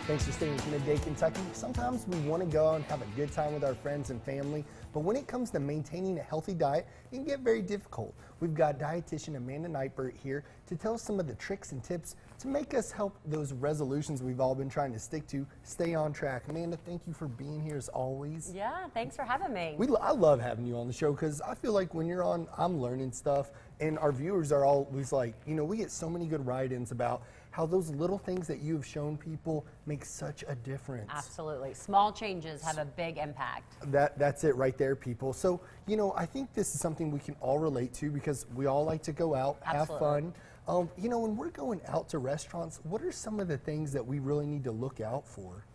Thanks for staying with Midday Kentucky. Sometimes we want to go out and have a good time with our friends and family, but when it comes to maintaining a healthy diet, it can get very difficult. We've got dietitian Amanda Nighbert here to tell us some of the tricks and tips to make us help those resolutions we've all been trying to stick to stay on track. Amanda, thank you for being here as always. Yeah, thanks for having me. I love having you on the show because I feel like when you're on, I'm learning stuff, and our viewers are always like, we get so many good write-ins about how those little things that you've shown people make such a difference. Absolutely. Small changes have a big impact. That's it right there, people. So, I think this is something we can all relate to because we all like to go out, have fun. When we're going out to restaurants, what are some of the things that we really need to look out for?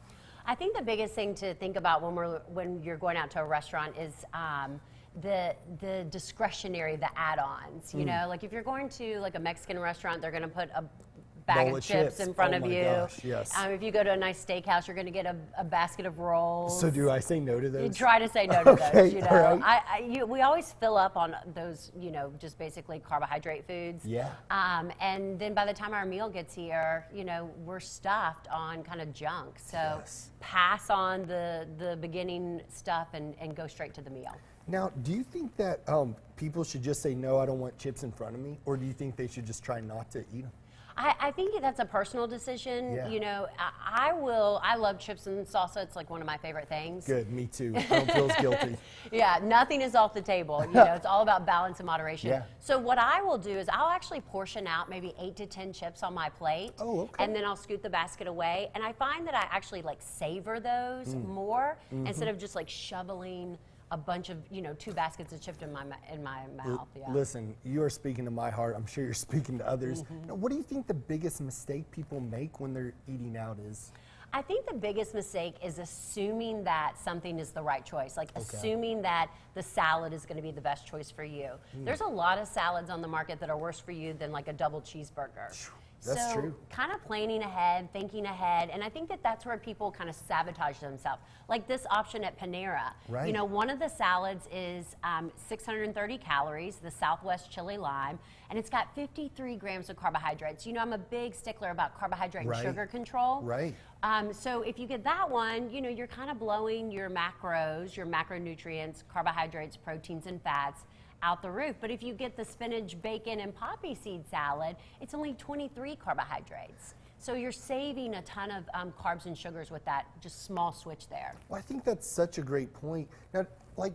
I think the biggest thing to think about when you're going out to a restaurant is the discretionary, the add-ons. Like if you're going to like a Mexican restaurant, they're going to put a bag of chips in front of you. Gosh, yes. If you go to a nice steakhouse, you're going to get a basket of rolls. So do I say no to those? You try to say no to those. All right. We always fill up on those, just basically carbohydrate foods. Yeah. And then by the time our meal gets here, we're stuffed on kind of junk. So pass on the beginning stuff and go straight to the meal. Now, do you think that people should just say, no, I don't want chips in front of me? Or do you think they should just try not to eat them? I think that's a personal decision. Yeah. I love chips and salsa. It's like one of my favorite things. Good, me too. I don't feel as guilty. Yeah, nothing is off the table. It's all about balance and moderation. Yeah. So what I will do is I'll actually portion out maybe 8 to 10 chips on my plate. Oh, okay. And then I'll scoot the basket away. And I find that I actually savor those more instead of just shoveling a bunch of, 2 baskets of chips in my mouth. Yeah. Listen, you are speaking to my heart. I'm sure you're speaking to others. Now, what do you think the biggest mistake people make when they're eating out is? I think the biggest mistake is assuming that something is the right choice, assuming that the salad is going to be the best choice for you. There's a lot of salads on the market that are worse for you than a double cheeseburger. That's true. Kind of planning ahead, thinking ahead, and I think that's where people kind of sabotage themselves. Like this option at Panera. Right. One of the salads is 630 calories, the Southwest Chili Lime, and it's got 53 grams of carbohydrates. I'm a big stickler about carbohydrate and sugar control. Right. So if you get that one, you're kind of blowing your macros, your macronutrients, carbohydrates, proteins, and fats out the roof. But if you get the spinach, bacon, and poppy seed salad, it's only 23 carbohydrates. So you're saving a ton of carbs and sugars with that just small switch there. Well, I think that's such a great point. Now,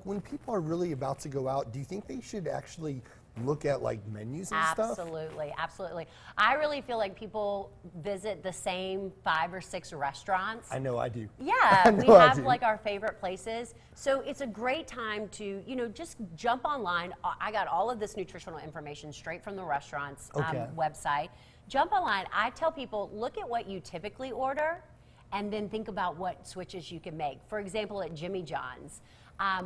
when people are really about to go out, do you think they should actually look at menus and stuff? Absolutely. I really feel like people visit the same 5 or 6 restaurants. I know I do. Yeah, we have our favorite places. So it's a great time to, just jump online. I got all of this nutritional information straight from the restaurant's website. Jump online. I tell people, look at what you typically order and then think about what switches you can make. For example, at Jimmy John's.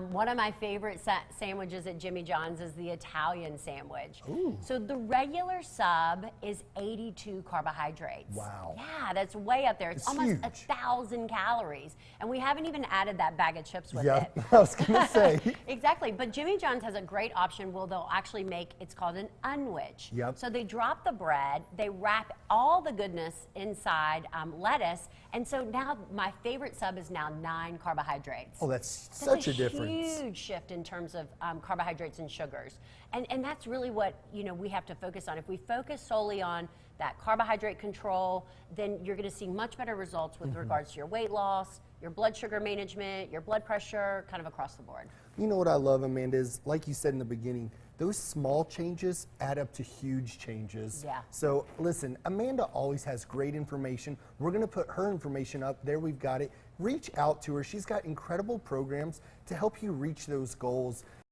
One of my favorite sandwiches at Jimmy John's is the Italian sandwich. Ooh. So the regular sub is 82 carbohydrates. Wow. Yeah, that's way up there. It's almost 1,000 calories. And we haven't even added that bag of chips with it. I was going to say. Exactly. But Jimmy John's has a great option where they'll actually make, it's called an unwich. Yep. So they drop the bread, they wrap all the goodness inside lettuce, and so now my favorite sub is now 9 carbohydrates. Oh, that's such a difference. Huge shift in terms of carbohydrates and sugars. And that's really what we have to focus on. If we focus solely on that carbohydrate control, then you're going to see much better results with regards to your weight loss, your blood sugar management, your blood pressure, kind of across the board. You know what I love, Amanda, is like you said in the beginning, those small changes add up to huge changes. Yeah. So listen, Amanda always has great information. We're going to put her information up there. We've got it. Reach out to her. She's got incredible programs to help you reach those goals.